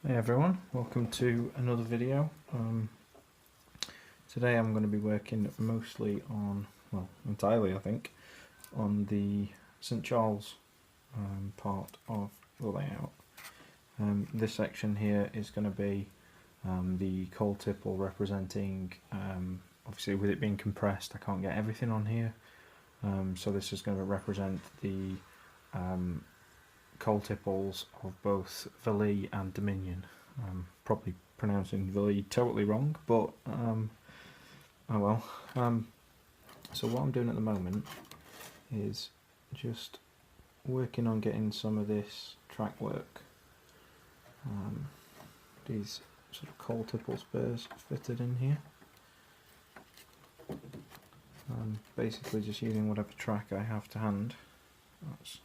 Hey everyone, welcome to another video. Today I'm going to be working mostly on, well, entirely I think, on the St Charles part of the layout. This section here is going to be the coal tipple representing, obviously with it being compressed I can't get everything on here, so this is going to represent the coal tipples of both Vallee and Dominion. Probably pronouncing Vallee totally wrong, but oh well. So what I'm doing at the moment is just working on getting some of this track work, these sort of coal tipple spurs fitted in here. Basically just using whatever track I have to hand. That's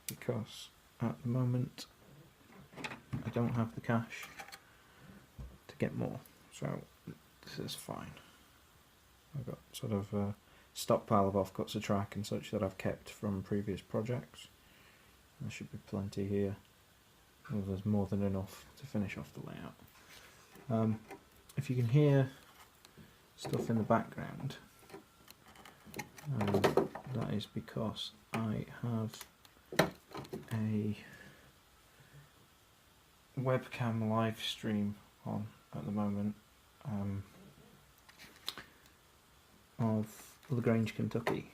because at the moment I don't have the cash to get more, so this is fine. I've got sort of a stockpile of offcuts of track and such that I've kept from previous projects. There should be plenty here. Well, there's more than enough to finish off the layout. If you can hear stuff in the background, that is because I have a webcam live stream on at the moment of LaGrange, Kentucky,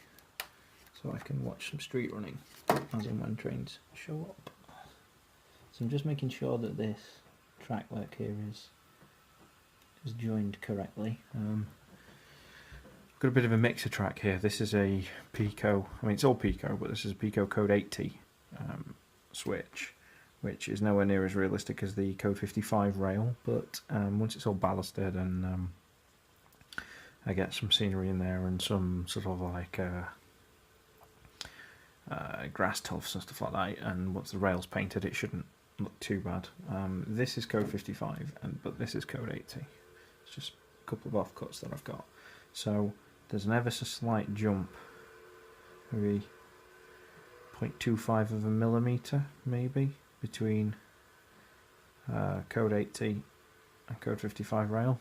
so I can watch some street running as and when trains show up. So I'm just making sure that this track work here is joined correctly. Got a bit of a mixer track here. This is a Peco, I mean it's all Peco, but this is a Peco Code 80 switch, which is nowhere near as realistic as the Code 55 rail, but once it's all ballasted and I get some scenery in there and some sort of like grass tufts and stuff like that, and once the rail's painted it shouldn't look too bad. This is Code 55, but this is Code 80. It's just a couple of offcuts that I've got. So there's an ever so slight jump, maybe 0.25 of a millimetre maybe, between Code 80 and Code 55 rail.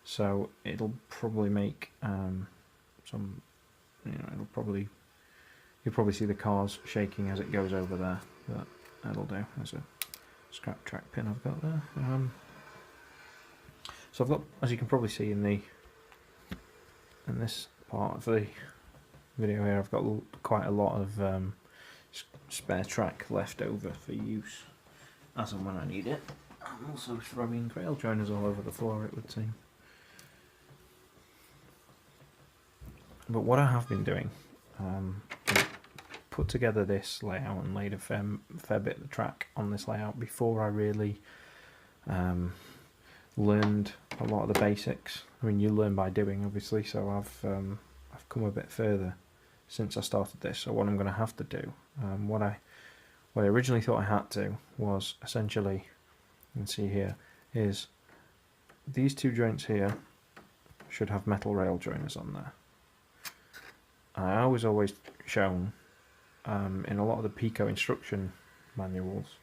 So it'll probably make some, you'll probably see the cars shaking as it goes over there, but that'll do. There's a scrap track pin I've got there. So I've got, as you can probably see in this part of the video here, I've got quite a lot of spare track left over for use as and when I need it. I'm also throwing rail joiners all over the floor, it would seem. But what I have been doing, put together this layout and laid a fair bit of the track on this layout before I really learned a lot of the basics. I mean, you learn by doing, obviously, so I've come a bit further since I started this. So what I'm going to have to do, what I originally thought I had to was essentially, you can see here, is these two joints here should have metal rail joiners on there. I always shown in a lot of the Peco instruction manuals,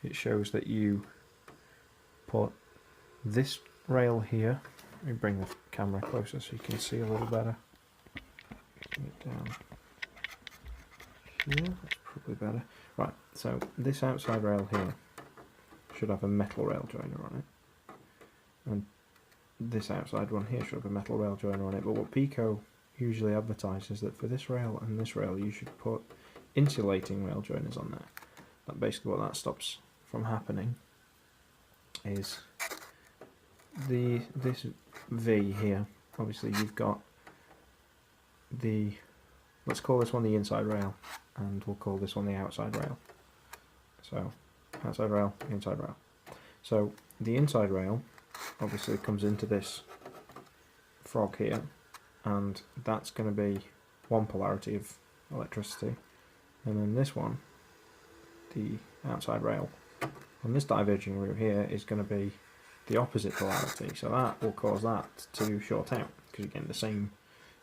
it shows that you put this rail here. Let me bring the camera closer so you can see a little better. Bring it down here, that's probably better. Right, so this outside rail here should have a metal rail joiner on it, and this outside one here should have a metal rail joiner on it, but what Peco usually advertises that for this rail and this rail you should put insulating rail joiners on there. That basically what that stops from happening is this V here, obviously you've got the, let's call this one the inside rail and we'll call this one the outside rail. So outside rail, inside rail. So the inside rail obviously comes into this frog here, and that's going to be one polarity of electricity, and then this one, the outside rail, on this diverging route here is going to be the opposite polarity, so that will cause that to short out, because again the same,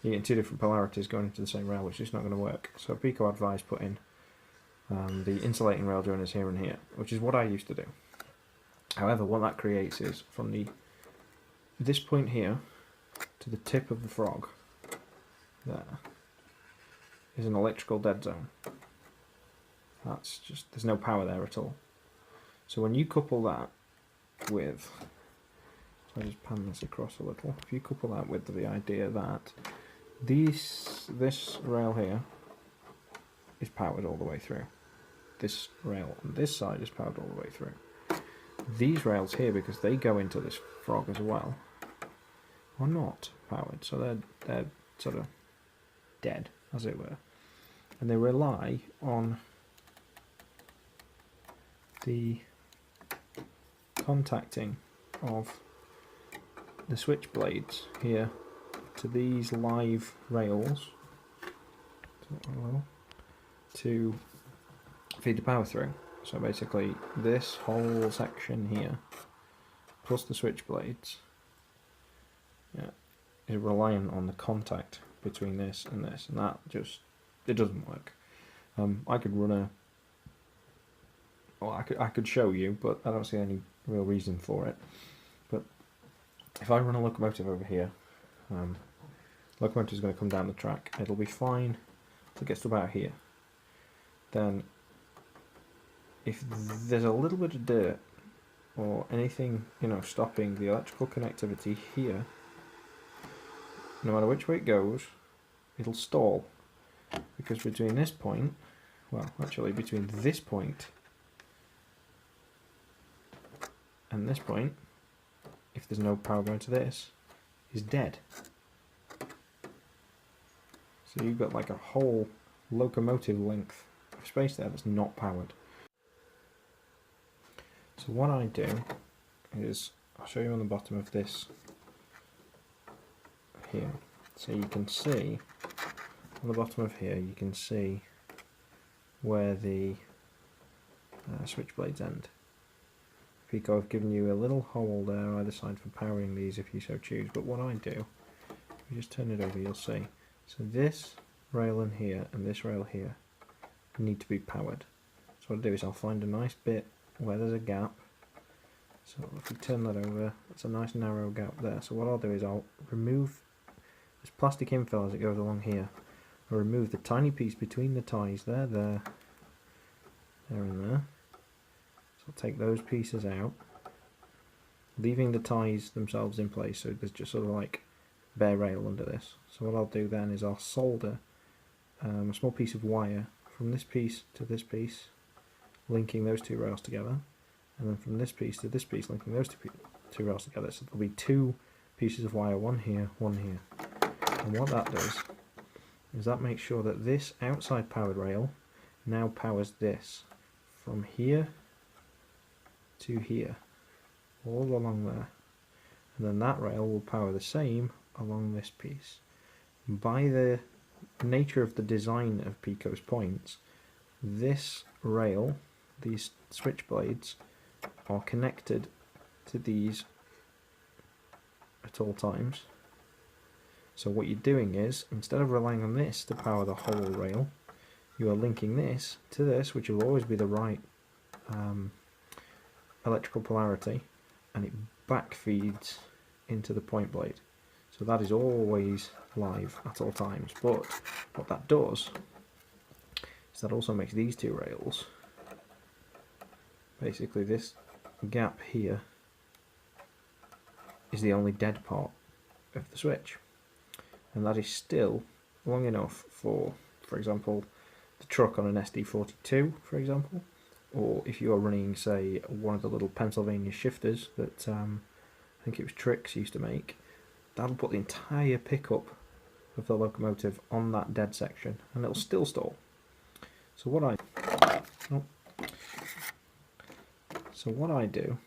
you're getting two different polarities going into the same rail, which is not going to work. So Peco advised putting the insulating rail joiners here and here, which is what I used to do. However, what that creates is from this point here to the tip of the frog, there is an electrical dead zone. That's just, there's no power there at all. So when you couple that with, so I just pan this across a little, if you couple that with the idea that this rail here is powered all the way through, this rail on this side is powered all the way through. These rails here, because they go into this frog as well, are not powered, so they're sort of dead, as it were, and they rely on the contacting of the switch blades here to these live rails to feed the power through. So basically this whole section here plus the switch blades, yeah, is reliant on the contact between this, and that just, it doesn't work. I could run I could show you, but I don't see any real reason for it. But if I run a locomotive over here, locomotive is going to come down the track, it'll be fine until it gets to about here. Then if there's a little bit of dirt or anything, you know, stopping the electrical connectivity here, no matter which way it goes, it'll stall, because between this point, well, actually between this point and this point, if there's no power going to this, is dead. So you've got like a whole locomotive length of space there that's not powered. So what I do is, I'll show you on the bottom of this here. So you can see, on the bottom of here, you can see where the switch blades end. Peco have given you a little hole there either side for powering these if you so choose, but what I do, if you just turn it over, you'll see. So this rail in here and this rail here need to be powered. So what I do is I'll find a nice bit where there's a gap. So if you turn that over, it's a nice narrow gap there. So what I'll do is I'll remove this plastic infill as it goes along here. I'll remove the tiny piece between the ties there and there. So I'll take those pieces out, leaving the ties themselves in place, so there's just sort of like bare rail under this. So what I'll do then is I'll solder a small piece of wire from this piece to this piece, linking those two rails together, and then from this piece to this piece, linking those two rails together. So there'll be two pieces of wire, one here, one here. And what that does is that makes sure that this outside powered rail now powers this from here to here, all along there. And then that rail will power the same along this piece. By the nature of the design of Peco's points, this rail, these switch blades, are connected to these at all times. So what you're doing is, instead of relying on this to power the whole rail, you are linking this to this, which will always be the right electrical polarity, and it back feeds into the point blade. So that is always live at all times. But what that does is that also makes these two rails, basically this gap here is the only dead part of the switch, and that is still long enough for example, the truck on an SD42, for example, or if you are running, say, one of the little Pennsylvania shifters that I think it was Trix used to make, that'll put the entire pickup of the locomotive on that dead section, and it'll still stall. So what I do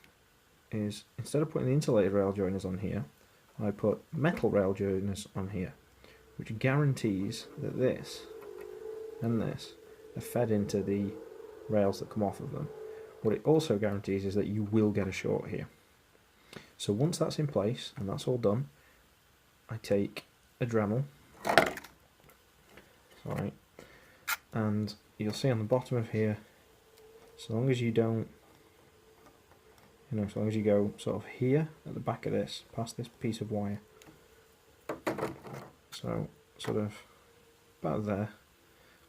is, instead of putting the insulated rail joiners on here, I put metal rail joiners on here, which guarantees that this and this are fed into the rails that come off of them. What it also guarantees is that you will get a short here. So once that's in place and that's all done, I take a Dremel, sorry, and you'll see on the bottom of here, so long as you don't, so long as you go sort of here at the back of this, past this piece of wire, so sort of about there,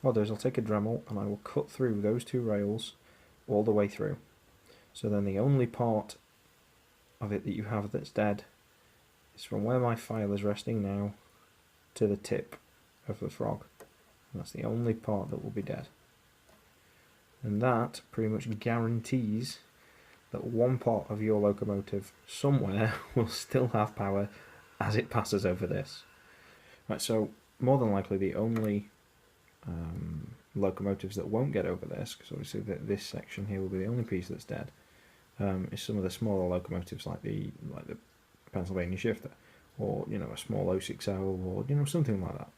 what I'll do is I'll take a Dremel and I will cut through those two rails all the way through. So then the only part of it that you have that's dead is from where my file is resting now to the tip of the frog. And that's the only part that will be dead. And that pretty much guarantees that one part of your locomotive somewhere will still have power as it passes over this. Right, so more than likely the only locomotives that won't get over this, because obviously this section here will be the only piece that's dead, is some of the smaller locomotives like the Pennsylvania shifter, or a small O6L, or something like that.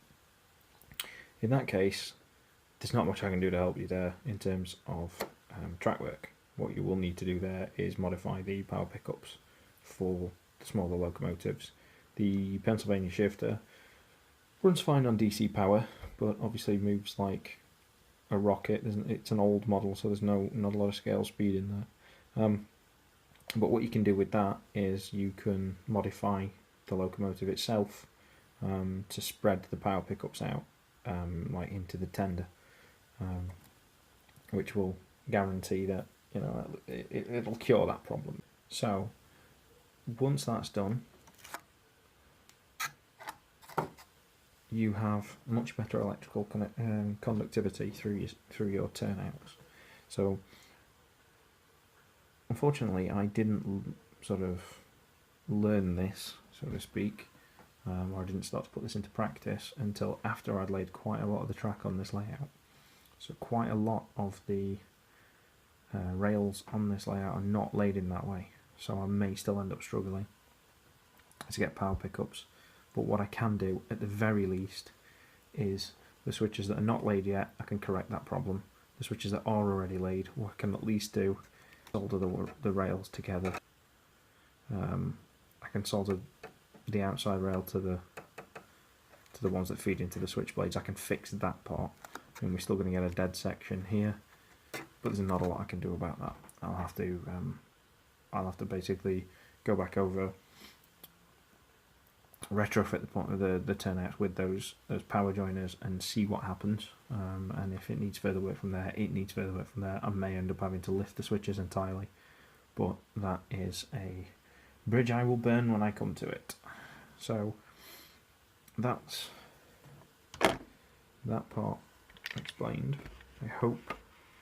In that case, there's not much I can do to help you there in terms of track work. What you will need to do there is modify the power pickups for the smaller locomotives. The Pennsylvania shifter runs fine on DC power, but obviously moves like a rocket. It's an old model, so there's not a lot of scale speed in there. But what you can do with that is you can modify the locomotive itself to spread the power pickups out like into the tender, which will guarantee that it'll cure that problem. So once that's done, you have much better electrical conductivity through your turnouts. So unfortunately I didn't sort of learn this, so to speak, or I didn't start to put this into practice until after I'd laid quite a lot of the track on this layout. So quite a lot of the rails on this layout are not laid in that way, so I may still end up struggling to get power pickups. But what I can do at the very least is the switches that are not laid yet, I can correct that problem. The switches that are already laid, what I can at least do is solder the rails together. I can solder the outside rail to the ones that feed into the switchblades. I can fix that part, and we're still going to get a dead section here, but there's not a lot I can do about that. I'll have to basically go back over, retrofit the turnouts with those power joiners and see what happens, and if it needs further work from there, it needs further work from there. I may end up having to lift the switches entirely, but that is a bridge I will burn when I come to it. So that's that part explained. I hope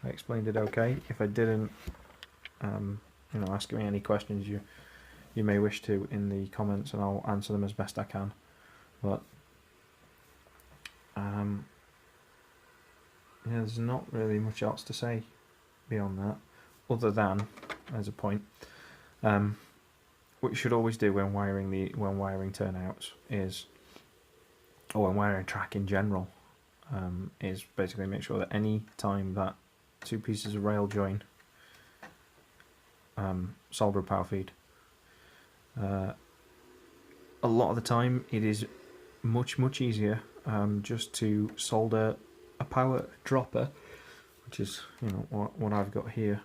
I explained it okay. If I didn't, ask me any questions you may wish to in the comments, and I'll answer them as best I can. But there's not really much else to say beyond that, other than, as a point, what you should always do when wiring turnouts is, or when wiring track in general, is basically make sure that any time that two pieces of rail join, solder a power feed. A lot of the time it is much easier just to solder a power dropper, which is what I've got here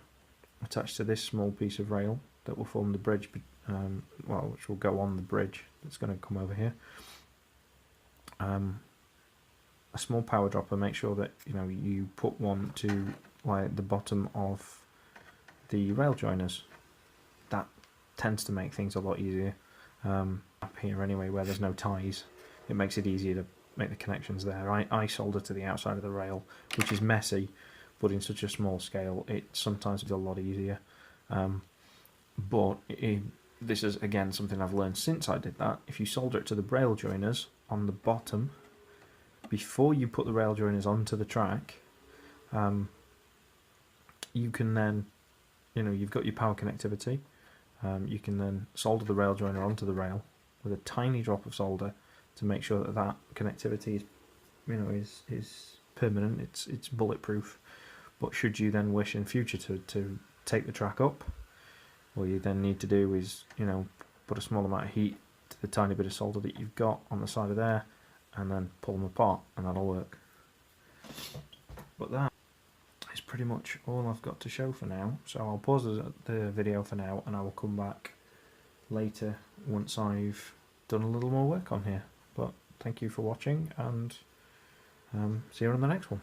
attached to this small piece of rail that will form the bridge, which will go on the bridge that's going to come over here. A small power dropper, make sure that you put one to like the bottom of the rail joiners. That tends to make things a lot easier. Up here anyway, where there's no ties, it makes it easier to make the connections there. I solder to the outside of the rail, which is messy, but in such a small scale it sometimes is a lot easier. But this is again something I've learned since I did that. If you solder it to the rail joiners on the bottom before you put the rail joiners onto the track, you can then, you've got your power connectivity. You can then solder the rail joiner onto the rail with a tiny drop of solder to make sure that connectivity is permanent. It's bulletproof. But should you then wish in future to take the track up, all you then need to do is put a small amount of heat to the tiny bit of solder that you've got on the side of there, and then pull them apart, and that'll work. But that is pretty much all I've got to show for now, so I'll pause the video for now and I will come back later once I've done a little more work on here. But thank you for watching, and see you on the next one.